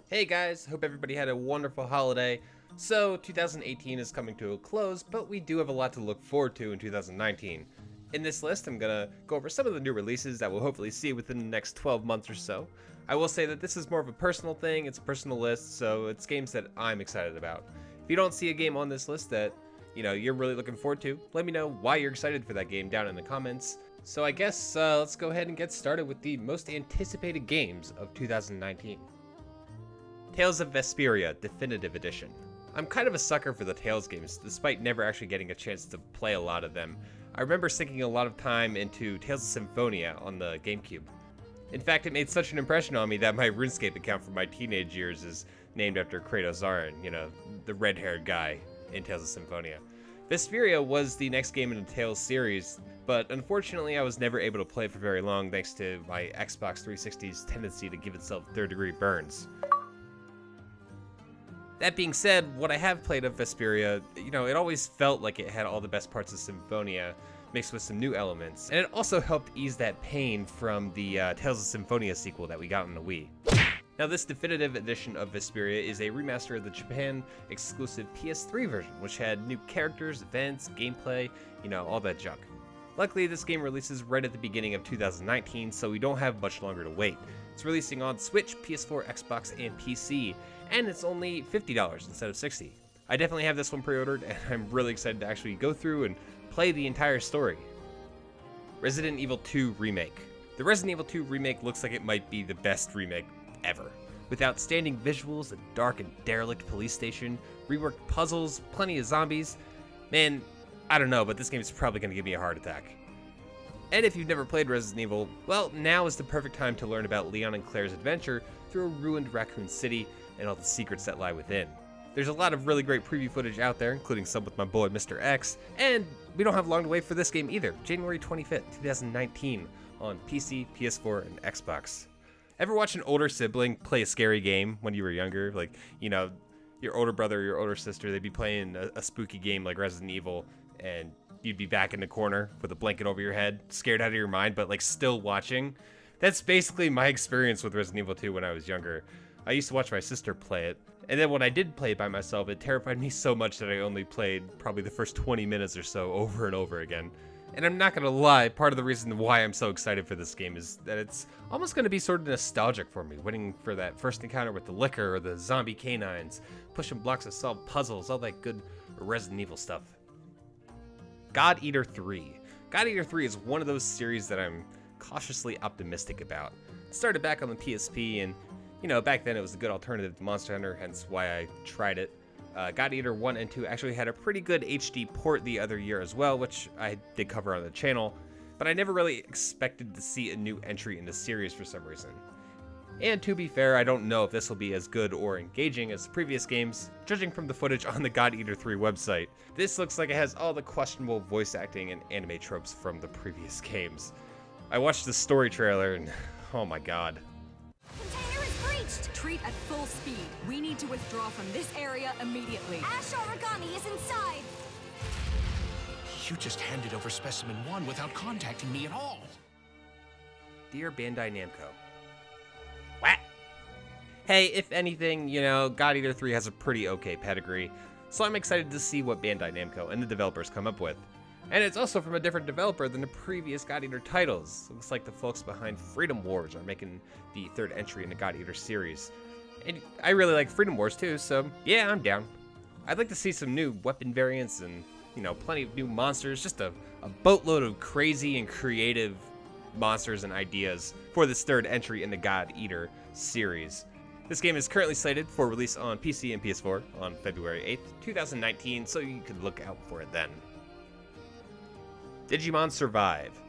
Hey guys, hope everybody had a wonderful holiday. So 2018 is coming to a close, but we do have a lot to look forward to in 2019. In this list, I'm gonna go over some of the new releases that we'll hopefully see within the next 12 months or so. I will say that this is more of a personal thing, it's a personal list, so it's games that I'm excited about. If you don't see a game on this list that, you're really looking forward to, let me know why you're excited for that game down in the comments. So I guess let's go ahead and get started with the most anticipated games of 2019. Tales of Vesperia Definitive Edition. I'm kind of a sucker for the Tales games, despite never actually getting a chance to play a lot of them. I remember sinking a lot of time into Tales of Symphonia on the GameCube. In fact, it made such an impression on me that my RuneScape account from my teenage years is named after Kratos Zarin, the red-haired guy in Tales of Symphonia. Vesperia was the next game in the Tales series, but unfortunately I was never able to play it for very long thanks to my Xbox 360's tendency to give itself third-degree burns. That being said, what I have played of Vesperia, it always felt like it had all the best parts of Symphonia mixed with some new elements, and it also helped ease that pain from the Tales of Symphonia sequel that we got on the Wii. Now, this definitive edition of Vesperia is a remaster of the Japan-exclusive PS3 version, which had new characters, events, gameplay, all that junk. Luckily, this game releases right at the beginning of 2019, so we don't have much longer to wait. It's releasing on Switch, PS4, Xbox, and PC, and it's only $50 instead of $60. I definitely have this one pre-ordered, and I'm really excited to actually go through and play the entire story. Resident Evil 2 Remake. The Resident Evil 2 Remake looks like it might be the best remake ever. With outstanding visuals, a dark and derelict police station, reworked puzzles, plenty of zombies. Man, I don't know, but this game is probably going to give me a heart attack. And if you've never played Resident Evil, well, now is the perfect time to learn about Leon and Claire's adventure through a ruined Raccoon City and all the secrets that lie within. There's a lot of really great preview footage out there, including some with my boy Mr. X, and we don't have long to wait for this game either. January 25th, 2019 on PC, PS4, and Xbox. Ever watch an older sibling play a scary game when you were younger? Like, your older brother or your older sister, they'd be playing a spooky game like Resident Evil, and you'd be back in the corner with a blanket over your head, scared out of your mind, but still watching. That's basically my experience with Resident Evil 2 when I was younger. I used to watch my sister play it, and then when I did play it by myself, it terrified me so much that I only played probably the first 20 minutes or so over and over again. And I'm not gonna lie, part of the reason why I'm so excited for this game is that it's almost gonna be sort of nostalgic for me, waiting for that first encounter with the Licker or the zombie canines, pushing blocks to solve puzzles, all that good Resident Evil stuff. God Eater 3. God Eater 3 is one of those series that I'm cautiously optimistic about. It started back on the PSP, and back then it was a good alternative to Monster Hunter, hence why I tried it. God Eater 1 and 2 actually had a pretty good HD port the other year as well, which I did cover on the channel, but I never really expected to see a new entry in the series for some reason. And to be fair, I don't know if this will be as good or engaging as the previous games, judging from the footage on the God Eater 3 website. This looks like it has all the questionable voice acting and anime tropes from the previous games. I watched the story trailer and oh my god. Container is breached! Retreat at full speed. We need to withdraw from this area immediately. Ash Origami is inside! You just handed over Specimen 1 without contacting me at all. Dear Bandai Namco. What? Hey, if anything, God Eater 3 has a pretty okay pedigree, so I'm excited to see what Bandai Namco and the developers come up with. And it's also from a different developer than the previous God Eater titles. Looks like the folks behind Freedom Wars are making the third entry in the God Eater series. And I really like Freedom Wars too, so yeah, I'm down. I'd like to see some new weapon variants and, plenty of new monsters, just a boatload of crazy and creative monsters and ideas for this third entry in the God Eater series. This game is currently slated for release on PC and PS4 on February 8th, 2019, so you can look out for it then. Digimon Survive.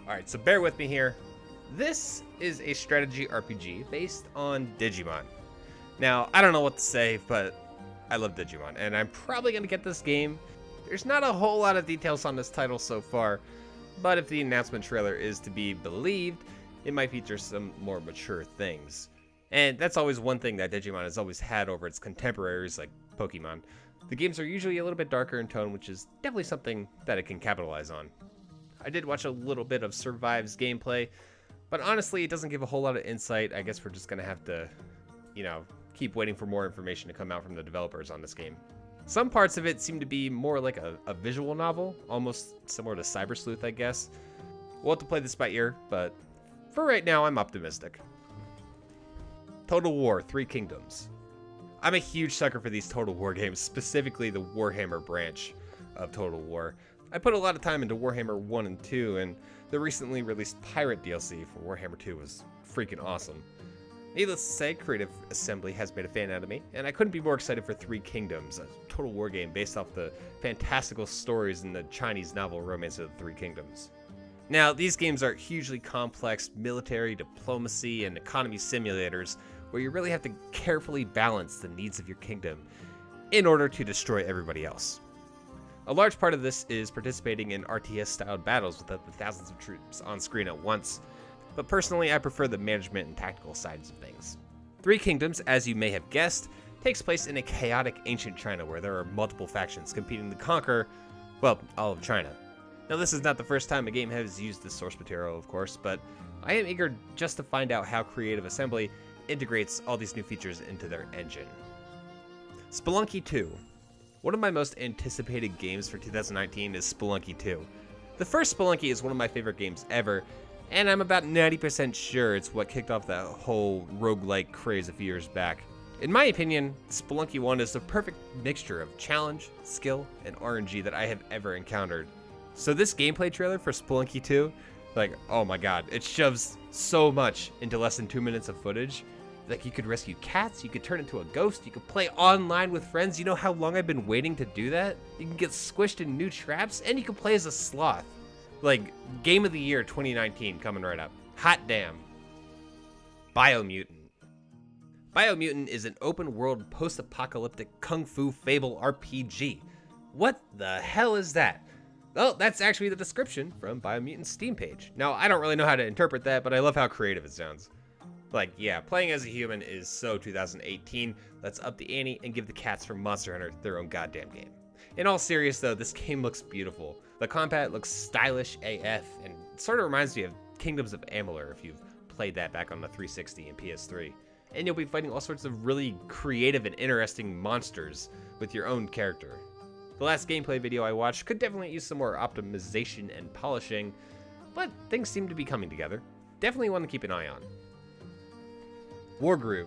Alright, so bear with me here. This is a strategy RPG based on Digimon. Now, I don't know what to say, but I love Digimon, and I'm probably going to get this game. There's not a whole lot of details on this title so far, but if the announcement trailer is to be believed, it might feature some more mature things. And that's always one thing that Digimon has always had over its contemporaries like Pokemon. The games are usually a little bit darker in tone, which is definitely something that it can capitalize on. I did watch a little bit of Survive's gameplay, but honestly, it doesn't give a whole lot of insight. I guess we're just gonna have to, keep waiting for more information to come out from the developers on this game. Some parts of it seem to be more like a visual novel, almost similar to Cyber Sleuth, I guess. We'll have to play this by ear, but for right now, I'm optimistic. Total War: Three Kingdoms. I'm a huge sucker for these Total War games, specifically the Warhammer branch of Total War. I put a lot of time into Warhammer 1 and 2, and the recently released Pirate DLC for Warhammer 2 was freaking awesome. Needless to say, Creative Assembly has made a fan out of me, and I couldn't be more excited for Three Kingdoms, a Total War game based off the fantastical stories in the Chinese novel Romance of the Three Kingdoms. Now, these games are hugely complex military, diplomacy, and economy simulators where you really have to carefully balance the needs of your kingdom in order to destroy everybody else. A large part of this is participating in RTS-styled battles with up to thousands of troops on screen at once, but personally I prefer the management and tactical sides of things. Three Kingdoms, as you may have guessed, takes place in a chaotic ancient China where there are multiple factions competing to conquer, well, all of China. Now, this is not the first time a game has used this source material, of course, but I am eager just to find out how Creative Assembly integrates all these new features into their engine. Spelunky II. One of my most anticipated games for 2019 is Spelunky II. The first Spelunky is one of my favorite games ever, and I'm about 90% sure it's what kicked off that whole roguelike craze a few years back. In my opinion, Spelunky 1 is the perfect mixture of challenge, skill, and RNG that I have ever encountered. So this gameplay trailer for Spelunky 2, like, oh my god, it shoves so much into less than 2 minutes of footage. Like, you could rescue cats, you could turn into a ghost, you could play online with friends. You know how long I've been waiting to do that? You can get squished in new traps, and you can play as a sloth. Like, Game of the Year 2019 coming right up. Hot damn. Biomutant. Biomutant is an open-world post-apocalyptic kung fu fable RPG. What the hell is that? Well, that's actually the description from Biomutant's Steam page. Now, I don't really know how to interpret that, but I love how creative it sounds. Like, yeah, playing as a human is so 2018. Let's up the ante and give the cats from Monster Hunter their own goddamn game. In all seriousness, though, this game looks beautiful. The combat looks stylish AF, and it sort of reminds me of Kingdoms of Amalur if you've played that back on the 360 and PS3. And you'll be fighting all sorts of really creative and interesting monsters with your own character. The last gameplay video I watched could definitely use some more optimization and polishing, but things seem to be coming together. Definitely one to keep an eye on. Wargroove.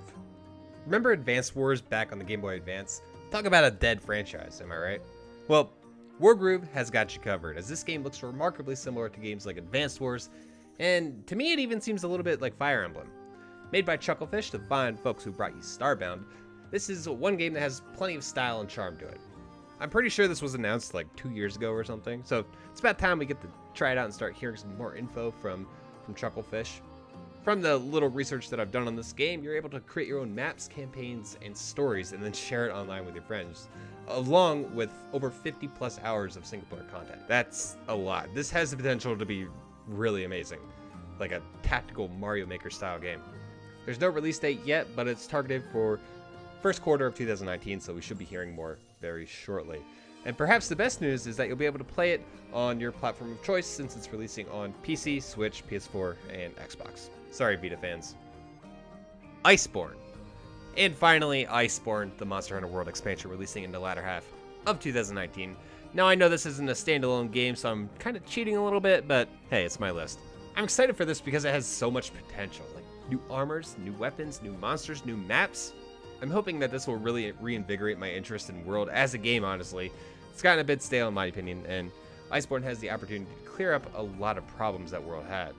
Remember Advance Wars back on the Game Boy Advance? Talk about a dead franchise, am I right? Well, Wargroove has got you covered, as this game looks remarkably similar to games like Advance Wars, and to me it even seems a little bit like Fire Emblem. Made by Chucklefish, the fine folks who brought you Starbound, this is one game that has plenty of style and charm to it. I'm pretty sure this was announced like 2 years ago or something, so it's about time we get to try it out and start hearing some more info from Chucklefish. From the little research that I've done on this game, you're able to create your own maps, campaigns, and stories, and then share it online with your friends, along with over 50 plus hours of single-player content. That's a lot. This has the potential to be really amazing, like a tactical Mario Maker style game. There's no release date yet, but it's targeted for first quarter of 2019, so we should be hearing more very shortly. And perhaps the best news is that you'll be able to play it on your platform of choice since it's releasing on PC, Switch, PS4, and Xbox. Sorry, Vita fans. Iceborn. And finally, Iceborn, the Monster Hunter World expansion releasing in the latter half of 2019. Now, I know this isn't a standalone game, so I'm kind of cheating a little bit, but hey, it's my list. I'm excited for this because it has so much potential. Like, new armors, new weapons, new monsters, new maps. I'm hoping that this will really reinvigorate my interest in World as a game, honestly. It's gotten a bit stale in my opinion, and Iceborn has the opportunity to clear up a lot of problems that World had.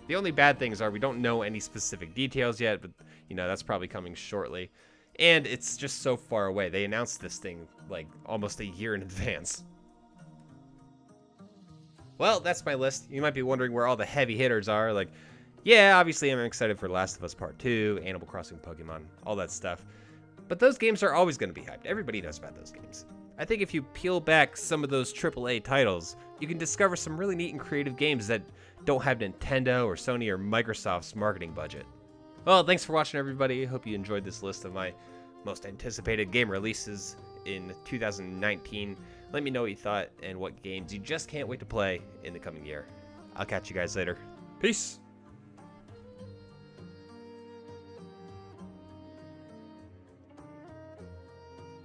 The only bad things are we don't know any specific details yet, but you know, that's probably coming shortly. And it's just so far away. They announced this thing like almost a year in advance. Well, that's my list. You might be wondering where all the heavy hitters are. Like, yeah, obviously I'm excited for Last of Us Part 2, Animal Crossing, Pokemon, all that stuff. But those games are always going to be hyped. Everybody knows about those games. I think if you peel back some of those AAA titles, you can discover some really neat and creative games that don't have Nintendo or Sony or Microsoft's marketing budget. Well, thanks for watching, everybody. Hope you enjoyed this list of my most anticipated game releases in 2019. Let me know what you thought and what games you just can't wait to play in the coming year. I'll catch you guys later. Peace!